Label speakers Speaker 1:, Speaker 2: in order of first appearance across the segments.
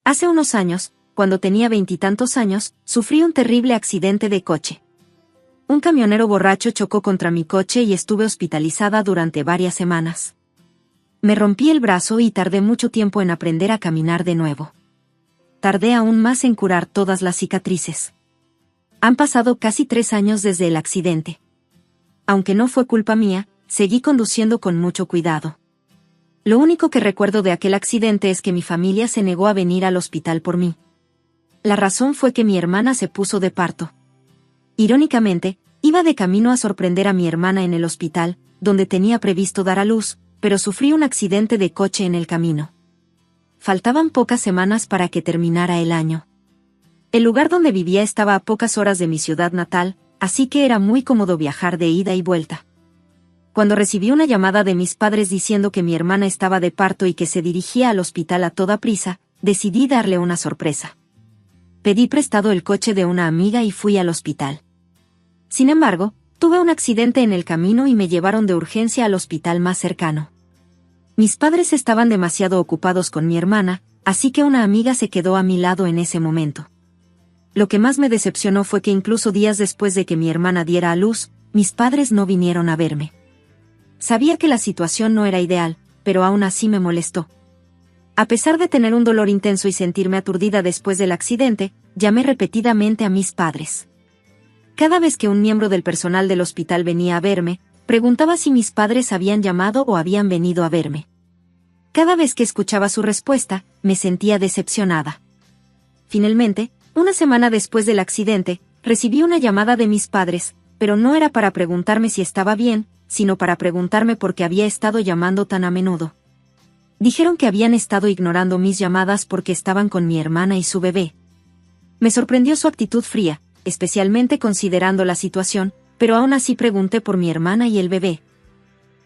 Speaker 1: Hace unos años, cuando tenía 20 y tantos años, sufrí un terrible accidente de coche. Un camionero borracho chocó contra mi coche y estuve hospitalizada durante varias semanas. Me rompí el brazo y tardé mucho tiempo en aprender a caminar de nuevo. Tardé aún más en curar todas las cicatrices. Han pasado casi 3 años desde el accidente. Aunque no fue culpa mía, seguí conduciendo con mucho cuidado. Lo único que recuerdo de aquel accidente es que mi familia se negó a venir al hospital por mí. La razón fue que mi hermana se puso de parto. Irónicamente, iba de camino a sorprender a mi hermana en el hospital, donde tenía previsto dar a luz, pero sufrí un accidente de coche en el camino. Faltaban pocas semanas para que terminara el año. El lugar donde vivía estaba a pocas horas de mi ciudad natal, así que era muy cómodo viajar de ida y vuelta. Cuando recibí una llamada de mis padres diciendo que mi hermana estaba de parto y que se dirigía al hospital a toda prisa, decidí darle una sorpresa. Pedí prestado el coche de una amiga y fui al hospital. Sin embargo, tuve un accidente en el camino y me llevaron de urgencia al hospital más cercano. Mis padres estaban demasiado ocupados con mi hermana, así que una amiga se quedó a mi lado en ese momento. Lo que más me decepcionó fue que incluso días después de que mi hermana diera a luz, mis padres no vinieron a verme. Sabía que la situación no era ideal, pero aún así me molestó. A pesar de tener un dolor intenso y sentirme aturdida después del accidente, llamé repetidamente a mis padres. Cada vez que un miembro del personal del hospital venía a verme, preguntaba si mis padres habían llamado o habían venido a verme. Cada vez que escuchaba su respuesta, me sentía decepcionada. Finalmente, una semana después del accidente, recibí una llamada de mis padres, pero no era para preguntarme si estaba bien, sino para preguntarme por qué había estado llamando tan a menudo. Dijeron que habían estado ignorando mis llamadas porque estaban con mi hermana y su bebé. Me sorprendió su actitud fría, especialmente considerando la situación, pero aún así pregunté por mi hermana y el bebé.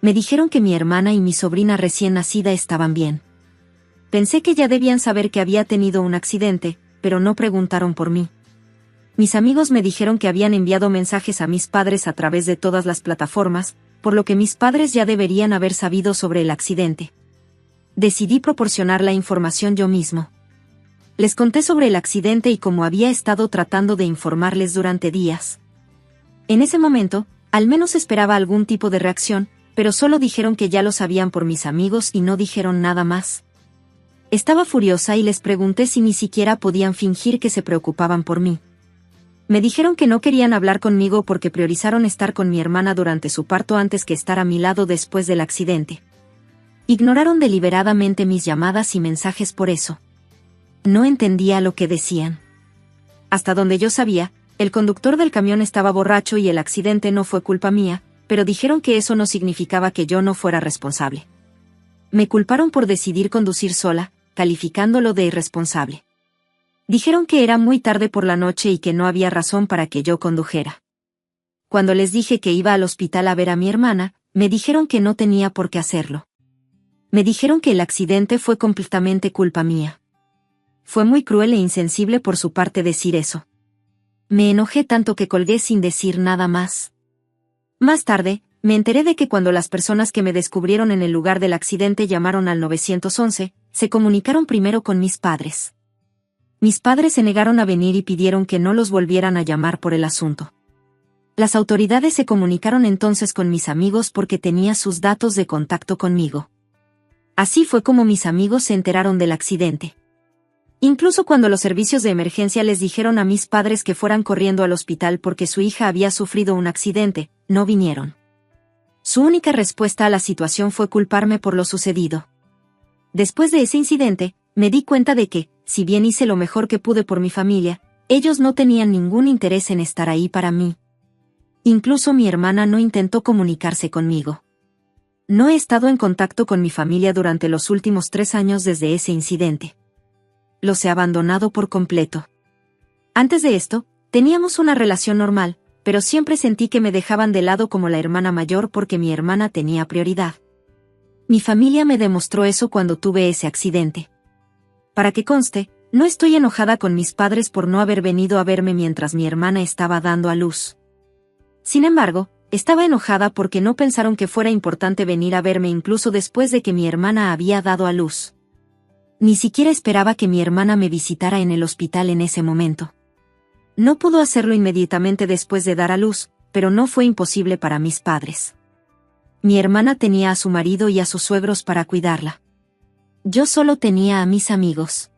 Speaker 1: Me dijeron que mi hermana y mi sobrina recién nacida estaban bien. Pensé que ya debían saber que había tenido un accidente, pero no preguntaron por mí. Mis amigos me dijeron que habían enviado mensajes a mis padres a través de todas las plataformas, por lo que mis padres ya deberían haber sabido sobre el accidente. Decidí proporcionar la información yo mismo. Les conté sobre el accidente y cómo había estado tratando de informarles durante días. En ese momento, al menos esperaba algún tipo de reacción, pero solo dijeron que ya lo sabían por mis amigos y no dijeron nada más. Estaba furiosa y les pregunté si ni siquiera podían fingir que se preocupaban por mí. Me dijeron que no querían hablar conmigo porque priorizaron estar con mi hermana durante su parto antes que estar a mi lado después del accidente. Ignoraron deliberadamente mis llamadas y mensajes por eso. No entendía lo que decían. Hasta donde yo sabía, el conductor del camión estaba borracho y el accidente no fue culpa mía, pero dijeron que eso no significaba que yo no fuera responsable. Me culparon por decidir conducir sola, calificándolo de irresponsable. Dijeron que era muy tarde por la noche y que no había razón para que yo condujera. Cuando les dije que iba al hospital a ver a mi hermana, me dijeron que no tenía por qué hacerlo. Me dijeron que el accidente fue completamente culpa mía. Fue muy cruel e insensible por su parte decir eso. Me enojé tanto que colgué sin decir nada más. Más tarde, me enteré de que cuando las personas que me descubrieron en el lugar del accidente llamaron al 911, se comunicaron primero con mis padres. Mis padres se negaron a venir y pidieron que no los volvieran a llamar por el asunto. Las autoridades se comunicaron entonces con mis amigos porque tenía sus datos de contacto conmigo. Así fue como mis amigos se enteraron del accidente. Incluso cuando los servicios de emergencia les dijeron a mis padres que fueran corriendo al hospital porque su hija había sufrido un accidente, no vinieron. Su única respuesta a la situación fue culparme por lo sucedido. Después de ese incidente, me di cuenta de que, si bien hice lo mejor que pude por mi familia, ellos no tenían ningún interés en estar ahí para mí. Incluso mi hermana no intentó comunicarse conmigo. No he estado en contacto con mi familia durante los últimos 3 años desde ese incidente. Los he abandonado por completo. Antes de esto, teníamos una relación normal, pero siempre sentí que me dejaban de lado como la hermana mayor porque mi hermana tenía prioridad. Mi familia me demostró eso cuando tuve ese accidente. Para que conste, no estoy enojada con mis padres por no haber venido a verme mientras mi hermana estaba dando a luz. Sin embargo, estaba enojada porque no pensaron que fuera importante venir a verme incluso después de que mi hermana había dado a luz. Ni siquiera esperaba que mi hermana me visitara en el hospital en ese momento. No pudo hacerlo inmediatamente después de dar a luz, pero no fue imposible para mis padres. Mi hermana tenía a su marido y a sus suegros para cuidarla. Yo solo tenía a mis amigos.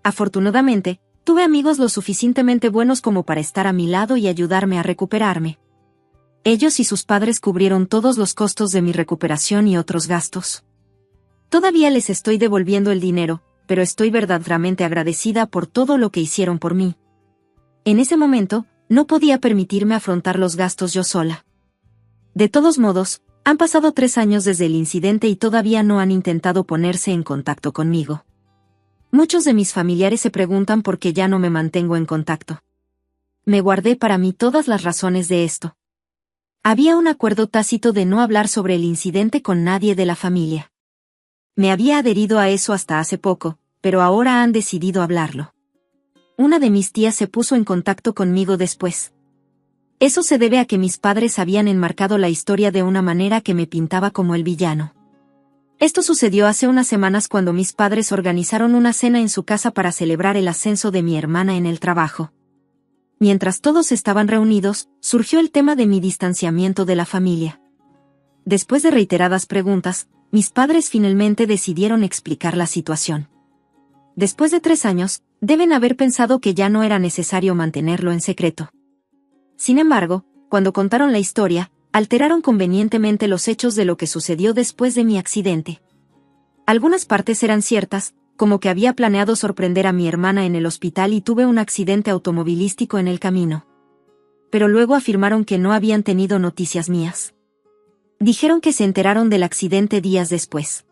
Speaker 1: Afortunadamente, tuve amigos lo suficientemente buenos como para estar a mi lado y ayudarme a recuperarme. Ellos y sus padres cubrieron todos los costos de mi recuperación y otros gastos. Todavía les estoy devolviendo el dinero, pero estoy verdaderamente agradecida por todo lo que hicieron por mí. En ese momento, no podía permitirme afrontar los gastos yo sola. De todos modos, han pasado 3 años desde el incidente y todavía no han intentado ponerse en contacto conmigo. Muchos de mis familiares se preguntan por qué ya no me mantengo en contacto. Me guardé para mí todas las razones de esto. Había un acuerdo tácito de no hablar sobre el incidente con nadie de la familia. Me había adherido a eso hasta hace poco, pero ahora han decidido hablarlo. Una de mis tías se puso en contacto conmigo después. Eso se debe a que mis padres habían enmarcado la historia de una manera que me pintaba como el villano. Esto sucedió hace unas semanas cuando mis padres organizaron una cena en su casa para celebrar el ascenso de mi hermana en el trabajo. Mientras todos estaban reunidos, surgió el tema de mi distanciamiento de la familia. Después de reiteradas preguntas, mis padres finalmente decidieron explicar la situación. Después de 3 años, deben haber pensado que ya no era necesario mantenerlo en secreto. Sin embargo, cuando contaron la historia, alteraron convenientemente los hechos de lo que sucedió después de mi accidente. Algunas partes eran ciertas, como que había planeado sorprender a mi hermana en el hospital y tuve un accidente automovilístico en el camino. Pero luego afirmaron que no habían tenido noticias mías. Dijeron que se enteraron del accidente días después.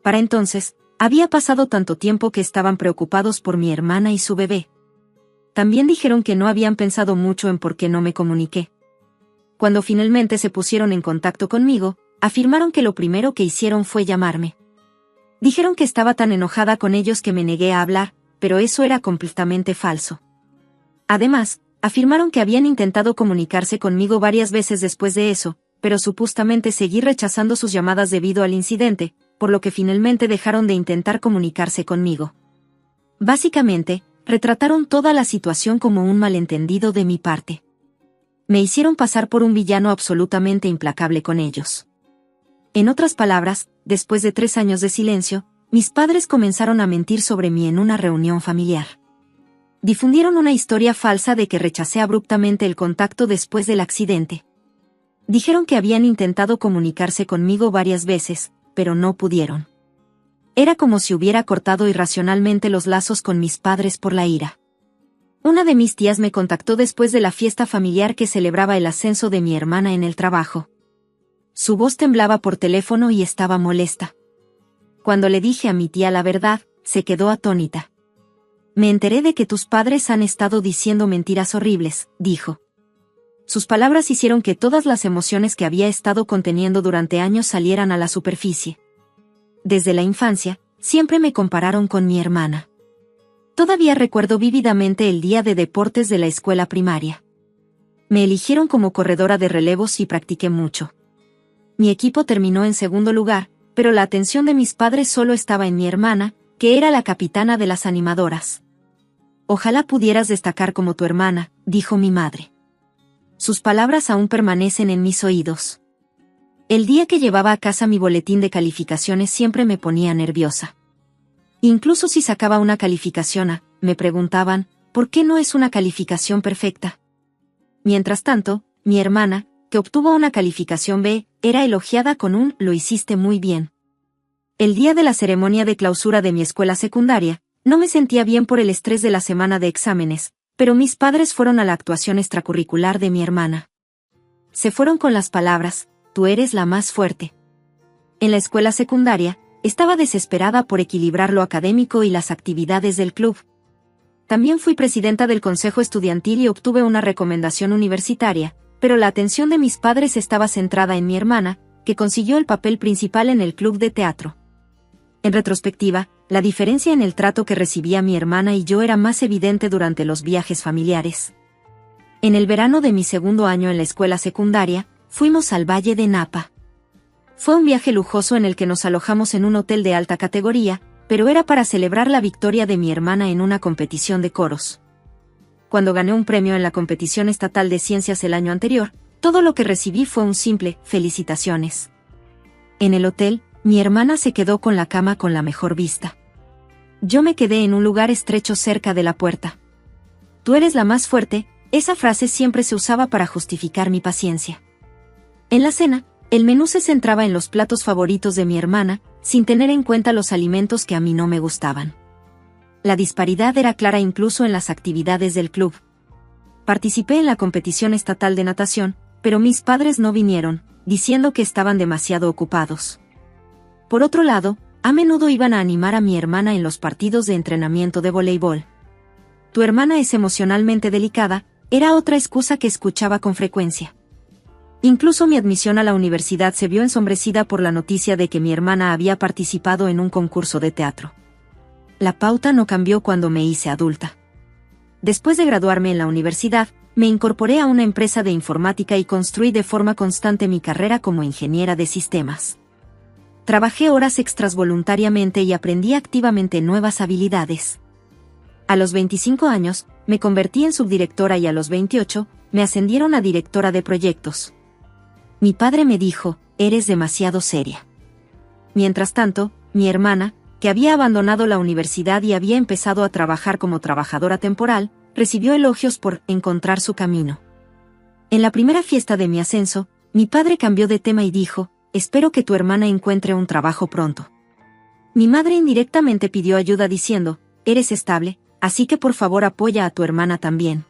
Speaker 1: Para entonces, había pasado tanto tiempo que estaban preocupados por mi hermana y su bebé. También dijeron que no habían pensado mucho en por qué no me comuniqué. Cuando finalmente se pusieron en contacto conmigo, afirmaron que lo primero que hicieron fue llamarme. Dijeron que estaba tan enojada con ellos que me negué a hablar, pero eso era completamente falso. Además, afirmaron que habían intentado comunicarse conmigo varias veces después de eso, pero supuestamente seguí rechazando sus llamadas debido al incidente, por lo que finalmente dejaron de intentar comunicarse conmigo. Básicamente, retrataron toda la situación como un malentendido de mi parte. Me hicieron pasar por un villano absolutamente implacable con ellos. En otras palabras, después de 3 años de silencio, mis padres comenzaron a mentir sobre mí en una reunión familiar. Difundieron una historia falsa de que rechacé abruptamente el contacto después del accidente. Dijeron que habían intentado comunicarse conmigo varias veces, pero no pudieron. Era como si hubiera cortado irracionalmente los lazos con mis padres por la ira. Una de mis tías me contactó después de la fiesta familiar que celebraba el ascenso de mi hermana en el trabajo. Su voz temblaba por teléfono y estaba molesta. Cuando le dije a mi tía la verdad, se quedó atónita. Me enteré de que tus padres han estado diciendo mentiras horribles, dijo. Sus palabras hicieron que todas las emociones que había estado conteniendo durante años salieran a la superficie. Desde la infancia, siempre me compararon con mi hermana. Todavía recuerdo vívidamente el día de deportes de la escuela primaria. Me eligieron como corredora de relevos y practiqué mucho. Mi equipo terminó en segundo lugar, pero la atención de mis padres solo estaba en mi hermana, que era la capitana de las animadoras. Ojalá pudieras destacar como tu hermana, dijo mi madre. Sus palabras aún permanecen en mis oídos. El día que llevaba a casa mi boletín de calificaciones siempre me ponía nerviosa. Incluso si sacaba una calificación A, me preguntaban, ¿por qué no es una calificación perfecta? Mientras tanto, mi hermana, que obtuvo una calificación B, era elogiada con un «lo hiciste muy bien». El día de la ceremonia de clausura de mi escuela secundaria, no me sentía bien por el estrés de la semana de exámenes, pero mis padres fueron a la actuación extracurricular de mi hermana. Se fueron con las palabras, «tú eres la más fuerte». En la escuela secundaria, estaba desesperada por equilibrar lo académico y las actividades del club. También fui presidenta del consejo estudiantil y obtuve una recomendación universitaria, pero la atención de mis padres estaba centrada en mi hermana, que consiguió el papel principal en el club de teatro. En retrospectiva, la diferencia en el trato que recibía mi hermana y yo era más evidente durante los viajes familiares. En el verano de mi segundo año en la escuela secundaria, fuimos al Valle de Napa. Fue un viaje lujoso en el que nos alojamos en un hotel de alta categoría, pero era para celebrar la victoria de mi hermana en una competición de coros. Cuando gané un premio en la competición estatal de ciencias el año anterior, todo lo que recibí fue un simple «felicitaciones». En el hotel, mi hermana se quedó con la cama con la mejor vista. Yo me quedé en un lugar estrecho cerca de la puerta. «Tú eres la más fuerte», esa frase siempre se usaba para justificar mi paciencia. En la cena, el menú se centraba en los platos favoritos de mi hermana, sin tener en cuenta los alimentos que a mí no me gustaban. La disparidad era clara incluso en las actividades del club. Participé en la competición estatal de natación, pero mis padres no vinieron, diciendo que estaban demasiado ocupados. Por otro lado, a menudo iban a animar a mi hermana en los partidos de entrenamiento de voleibol. «Tu hermana es emocionalmente delicada», era otra excusa que escuchaba con frecuencia. Incluso mi admisión a la universidad se vio ensombrecida por la noticia de que mi hermana había participado en un concurso de teatro. La pauta no cambió cuando me hice adulta. Después de graduarme en la universidad, me incorporé a una empresa de informática y construí de forma constante mi carrera como ingeniera de sistemas. Trabajé horas extras voluntariamente y aprendí activamente nuevas habilidades. A los 25 años, me convertí en subdirectora y a los 28, me ascendieron a directora de proyectos. Mi padre me dijo, «Eres demasiado seria». Mientras tanto, mi hermana, que había abandonado la universidad y había empezado a trabajar como trabajadora temporal, recibió elogios por encontrar su camino. En la primera fiesta de mi ascenso, mi padre cambió de tema y dijo, «Espero que tu hermana encuentre un trabajo pronto». Mi madre indirectamente pidió ayuda diciendo, «Eres estable, así que por favor apoya a tu hermana también».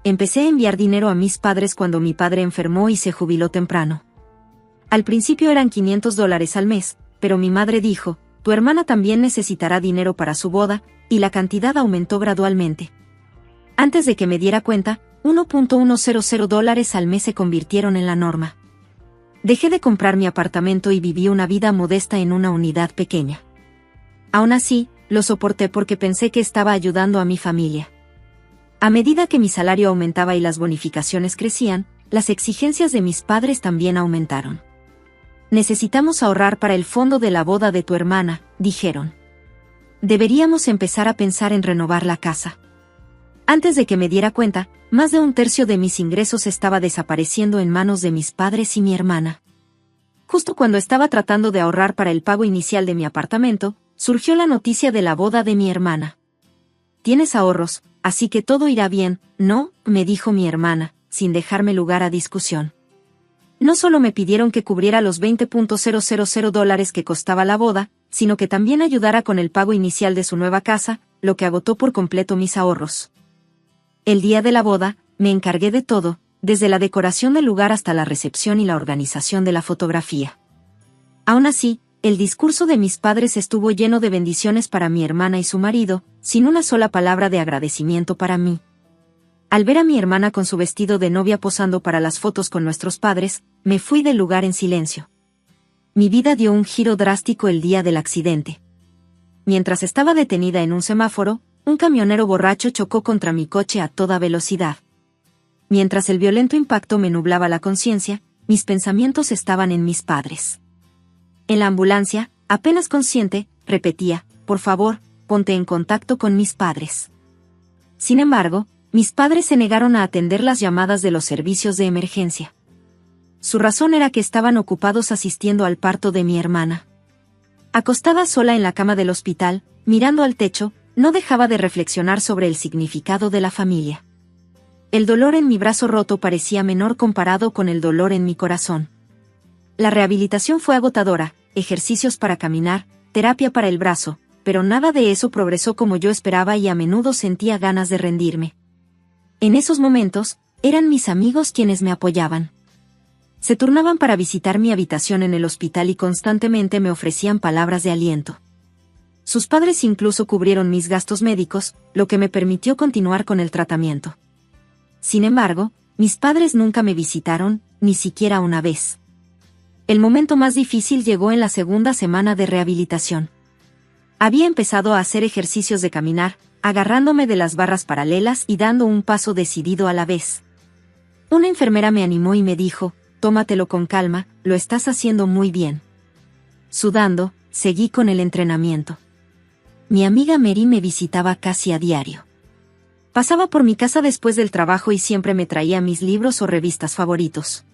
Speaker 1: Empecé a enviar dinero a mis padres cuando mi padre enfermó y se jubiló temprano. Al principio eran $500 al mes, pero mi madre dijo, «Tu hermana también necesitará dinero para su boda», y la cantidad aumentó gradualmente. Antes de que me diera cuenta, $1,100 al mes se convirtieron en la norma. Dejé de comprar mi apartamento y viví una vida modesta en una unidad pequeña. Aún así, lo soporté porque pensé que estaba ayudando a mi familia. A medida que mi salario aumentaba y las bonificaciones crecían, las exigencias de mis padres también aumentaron. «Necesitamos ahorrar para el fondo de la boda de tu hermana», dijeron. «Deberíamos empezar a pensar en renovar la casa». Antes de que me diera cuenta, más de un tercio de mis ingresos estaba desapareciendo en manos de mis padres y mi hermana. Justo cuando estaba tratando de ahorrar para el pago inicial de mi apartamento, surgió la noticia de la boda de mi hermana. «Tienes ahorros, así que todo irá bien, ¿no?», me dijo mi hermana, sin dejarme lugar a discusión. No solo me pidieron que cubriera los $20,000 que costaba la boda, sino que también ayudara con el pago inicial de su nueva casa, lo que agotó por completo mis ahorros. El día de la boda, me encargué de todo, desde la decoración del lugar hasta la recepción y la organización de la fotografía. Aún así, el discurso de mis padres estuvo lleno de bendiciones para mi hermana y su marido, sin una sola palabra de agradecimiento para mí. Al ver a mi hermana con su vestido de novia posando para las fotos con nuestros padres, me fui del lugar en silencio. Mi vida dio un giro drástico el día del accidente. Mientras estaba detenida en un semáforo, un camionero borracho chocó contra mi coche a toda velocidad. Mientras el violento impacto me nublaba la conciencia, mis pensamientos estaban en mis padres. En la ambulancia, apenas consciente, repetía, «Por favor, ponte en contacto con mis padres». Sin embargo, mis padres se negaron a atender las llamadas de los servicios de emergencia. Su razón era que estaban ocupados asistiendo al parto de mi hermana. Acostada sola en la cama del hospital, mirando al techo, no dejaba de reflexionar sobre el significado de la familia. El dolor en mi brazo roto parecía menor comparado con el dolor en mi corazón. La rehabilitación fue agotadora, ejercicios para caminar, terapia para el brazo, pero nada de eso progresó como yo esperaba y a menudo sentía ganas de rendirme. En esos momentos, eran mis amigos quienes me apoyaban. Se turnaban para visitar mi habitación en el hospital y constantemente me ofrecían palabras de aliento. Sus padres incluso cubrieron mis gastos médicos, lo que me permitió continuar con el tratamiento. Sin embargo, mis padres nunca me visitaron, ni siquiera una vez. El momento más difícil llegó en la segunda semana de rehabilitación. Había empezado a hacer ejercicios de caminar, agarrándome de las barras paralelas y dando un paso decidido a la vez. Una enfermera me animó y me dijo, «Tómatelo con calma, lo estás haciendo muy bien». Sudando, seguí con el entrenamiento. Mi amiga Mary me visitaba casi a diario. Pasaba por mi casa después del trabajo y siempre me traía mis libros o revistas favoritos.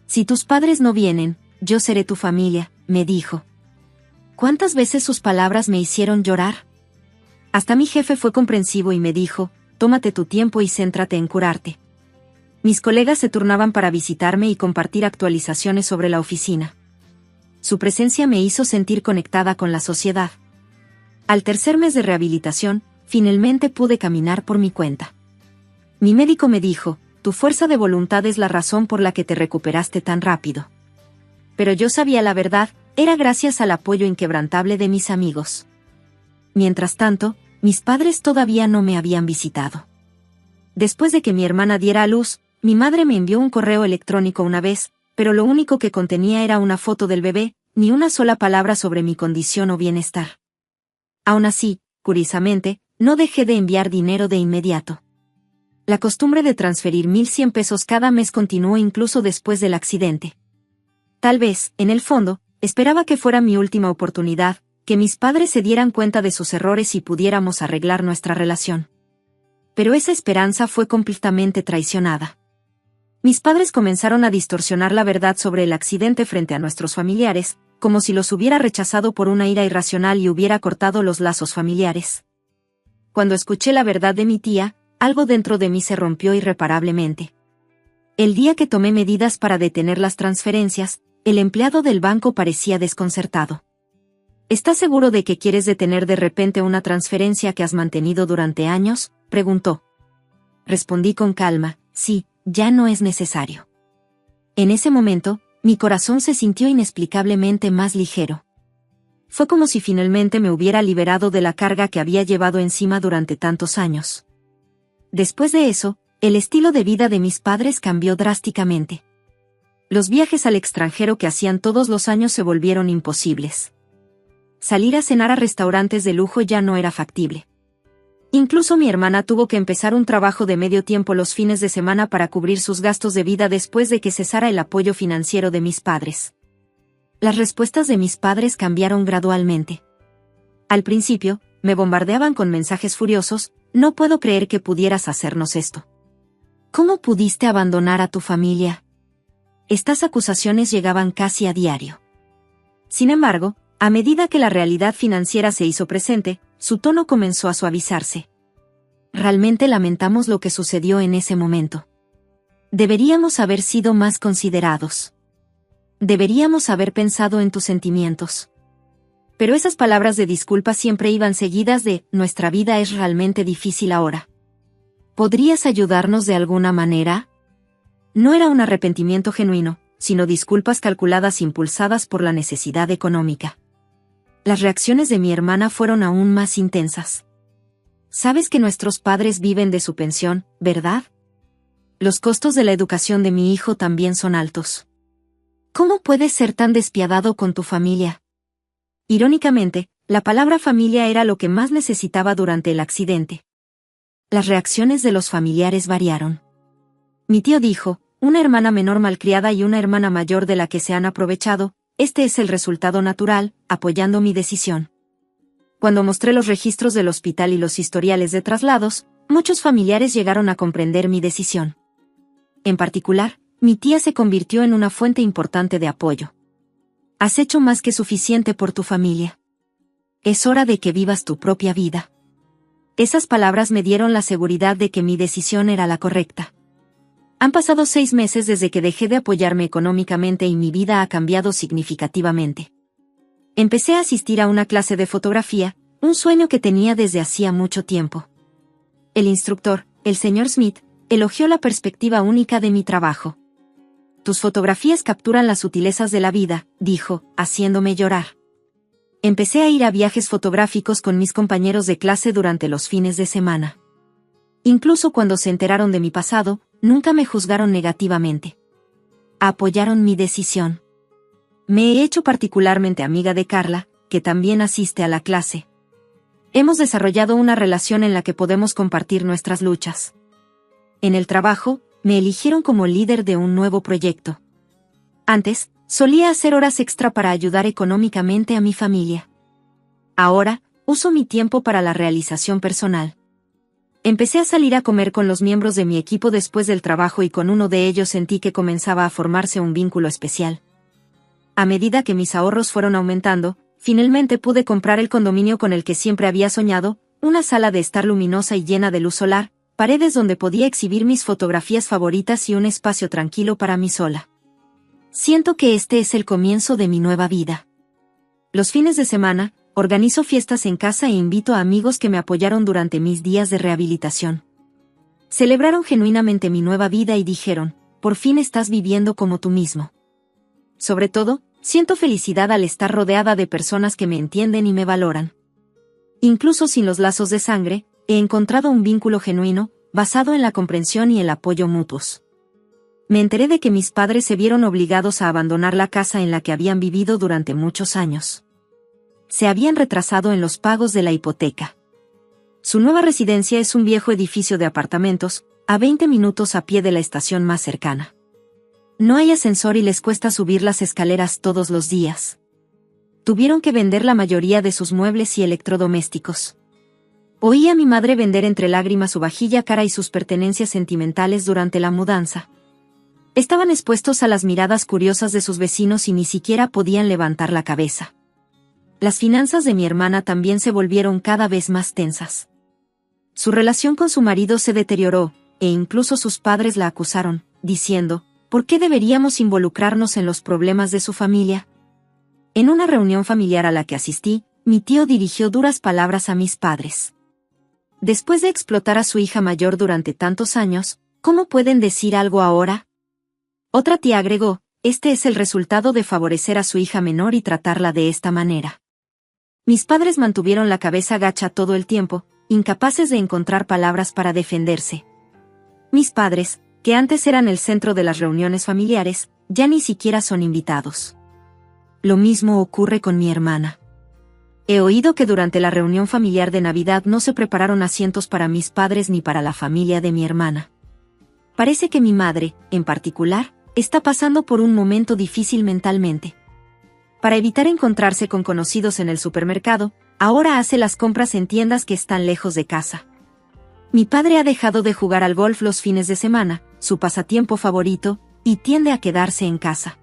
Speaker 1: Si tus padres no vienen, yo seré tu familia, me dijo. ¿Cuántas veces sus palabras me hicieron llorar? Hasta mi jefe fue comprensivo y me dijo, tómate tu tiempo y céntrate en curarte. Mis colegas se turnaban para visitarme y compartir actualizaciones sobre la oficina. Su presencia me hizo sentir conectada con la sociedad. Al tercer mes de rehabilitación, finalmente pude caminar por mi cuenta. Mi médico me dijo, tu fuerza de voluntad es la razón por la que te recuperaste tan rápido. Pero yo sabía la verdad, era gracias al apoyo inquebrantable de mis amigos. Mientras tanto, mis padres todavía no me habían visitado. Después de que mi hermana diera a luz, mi madre me envió un correo electrónico una vez, pero lo único que contenía era una foto del bebé, ni una sola palabra sobre mi condición o bienestar. Aún así, curiosamente, no dejé de enviar dinero de inmediato. La costumbre de transferir 1,100 pesos cada mes continuó incluso después del accidente. Tal vez, en el fondo, esperaba que fuera mi última oportunidad, que mis padres se dieran cuenta de sus errores y pudiéramos arreglar nuestra relación. Pero esa esperanza fue completamente traicionada. Mis padres comenzaron a distorsionar la verdad sobre el accidente frente a nuestros familiares, como si los hubiera rechazado por una ira irracional y hubiera cortado los lazos familiares. Cuando escuché la verdad de mi tía, algo dentro de mí se rompió irreparablemente. El día que tomé medidas para detener las transferencias, el empleado del banco parecía desconcertado. ¿Estás seguro de que quieres detener de repente una transferencia que has mantenido durante años?, preguntó. Respondí con calma, sí, ya no es necesario. En ese momento, mi corazón se sintió inexplicablemente más ligero. Fue como si finalmente me hubiera liberado de la carga que había llevado encima durante tantos años. Después de eso, el estilo de vida de mis padres cambió drásticamente. Los viajes al extranjero que hacían todos los años se volvieron imposibles. Salir a cenar a restaurantes de lujo ya no era factible. Incluso mi hermana tuvo que empezar un trabajo de medio tiempo los fines de semana para cubrir sus gastos de vida después de que cesara el apoyo financiero de mis padres. Las respuestas de mis padres cambiaron gradualmente. Al principio, me bombardeaban con mensajes furiosos, no puedo creer que pudieras hacernos esto. ¿Cómo pudiste abandonar a tu familia? Estas acusaciones llegaban casi a diario. Sin embargo, a medida que la realidad financiera se hizo presente, su tono comenzó a suavizarse. Realmente lamentamos lo que sucedió en ese momento. Deberíamos haber sido más considerados. Deberíamos haber pensado en tus sentimientos. Pero esas palabras de disculpa siempre iban seguidas de, nuestra vida es realmente difícil ahora. ¿Podrías ayudarnos de alguna manera? No era un arrepentimiento genuino, sino disculpas calculadas impulsadas por la necesidad económica. Las reacciones de mi hermana fueron aún más intensas. Sabes que nuestros padres viven de su pensión, ¿verdad? Los costos de la educación de mi hijo también son altos. ¿Cómo puedes ser tan despiadado con tu familia? Irónicamente, la palabra familia era lo que más necesitaba durante el accidente. Las reacciones de los familiares variaron. Mi tío dijo, una hermana menor malcriada y una hermana mayor de la que se han aprovechado, este es el resultado natural, apoyando mi decisión. Cuando mostré los registros del hospital y los historiales de traslados, muchos familiares llegaron a comprender mi decisión. En particular, mi tía se convirtió en una fuente importante de apoyo. Has hecho más que suficiente por tu familia. Es hora de que vivas tu propia vida. Esas palabras me dieron la seguridad de que mi decisión era la correcta. Han pasado 6 meses desde que dejé de apoyarme económicamente y mi vida ha cambiado significativamente. Empecé a asistir a una clase de fotografía, un sueño que tenía desde hacía mucho tiempo. El instructor, el señor Smith, elogió la perspectiva única de mi trabajo. Tus fotografías capturan las sutilezas de la vida, dijo, haciéndome llorar. Empecé a ir a viajes fotográficos con mis compañeros de clase durante los fines de semana. Incluso cuando se enteraron de mi pasado, nunca me juzgaron negativamente. Apoyaron mi decisión. Me he hecho particularmente amiga de Carla, que también asiste a la clase. Hemos desarrollado una relación en la que podemos compartir nuestras luchas. En el trabajo, me eligieron como líder de un nuevo proyecto. Antes, solía hacer horas extra para ayudar económicamente a mi familia. Ahora, uso mi tiempo para la realización personal. Empecé a salir a comer con los miembros de mi equipo después del trabajo y con uno de ellos sentí que comenzaba a formarse un vínculo especial. A medida que mis ahorros fueron aumentando, finalmente pude comprar el condominio con el que siempre había soñado, una sala de estar luminosa y llena de luz solar, paredes donde podía exhibir mis fotografías favoritas y un espacio tranquilo para mí sola. Siento que este es el comienzo de mi nueva vida. Los fines de semana, organizo fiestas en casa e invito a amigos que me apoyaron durante mis días de rehabilitación. Celebraron genuinamente mi nueva vida y dijeron, por fin estás viviendo como tú mismo. Sobre todo, siento felicidad al estar rodeada de personas que me entienden y me valoran. Incluso sin los lazos de sangre, he encontrado un vínculo genuino, basado en la comprensión y el apoyo mutuos. Me enteré de que mis padres se vieron obligados a abandonar la casa en la que habían vivido durante muchos años. Se habían retrasado en los pagos de la hipoteca. Su nueva residencia es un viejo edificio de apartamentos, a 20 minutos a pie de la estación más cercana. No hay ascensor y les cuesta subir las escaleras todos los días. Tuvieron que vender la mayoría de sus muebles y electrodomésticos. Oí a mi madre vender entre lágrimas su vajilla cara y sus pertenencias sentimentales durante la mudanza. Estaban expuestos a las miradas curiosas de sus vecinos y ni siquiera podían levantar la cabeza. Las finanzas de mi hermana también se volvieron cada vez más tensas. Su relación con su marido se deterioró, e incluso sus padres la acusaron, diciendo, ¿por qué deberíamos involucrarnos en los problemas de su familia? En una reunión familiar a la que asistí, mi tío dirigió duras palabras a mis padres. Después de explotar a su hija mayor durante tantos años, ¿cómo pueden decir algo ahora? Otra tía agregó, este es el resultado de favorecer a su hija menor y tratarla de esta manera. Mis padres mantuvieron la cabeza gacha todo el tiempo, incapaces de encontrar palabras para defenderse. Mis padres, que antes eran el centro de las reuniones familiares, ya ni siquiera son invitados. Lo mismo ocurre con mi hermana. He oído que durante la reunión familiar de Navidad no se prepararon asientos para mis padres ni para la familia de mi hermana. Parece que mi madre, en particular, está pasando por un momento difícil mentalmente. Para evitar encontrarse con conocidos en el supermercado, ahora hace las compras en tiendas que están lejos de casa. Mi padre ha dejado de jugar al golf los fines de semana, su pasatiempo favorito, y tiende a quedarse en casa.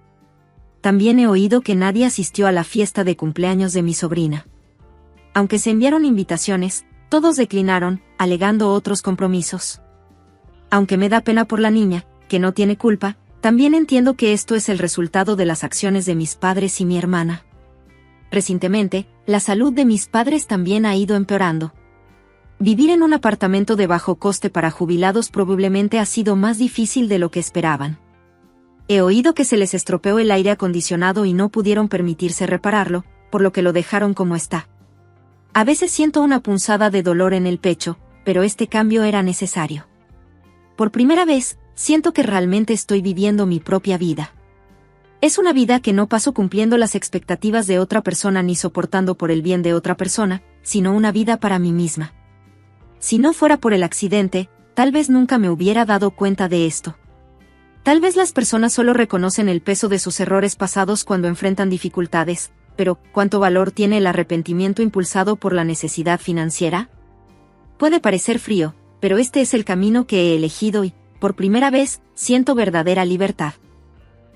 Speaker 1: También he oído que nadie asistió a la fiesta de cumpleaños de mi sobrina. Aunque se enviaron invitaciones, todos declinaron, alegando otros compromisos. Aunque me da pena por la niña, que no tiene culpa, también entiendo que esto es el resultado de las acciones de mis padres y mi hermana. Recientemente, la salud de mis padres también ha ido empeorando. Vivir en un apartamento de bajo coste para jubilados probablemente ha sido más difícil de lo que esperaban. He oído que se les estropeó el aire acondicionado y no pudieron permitirse repararlo, por lo que lo dejaron como está. A veces siento una punzada de dolor en el pecho, pero este cambio era necesario. Por primera vez, siento que realmente estoy viviendo mi propia vida. Es una vida que no paso cumpliendo las expectativas de otra persona ni soportando por el bien de otra persona, sino una vida para mí misma. Si no fuera por el accidente, tal vez nunca me hubiera dado cuenta de esto. Tal vez las personas solo reconocen el peso de sus errores pasados cuando enfrentan dificultades, pero ¿cuánto valor tiene el arrepentimiento impulsado por la necesidad financiera? Puede parecer frío, pero este es el camino que he elegido y, por primera vez, siento verdadera libertad.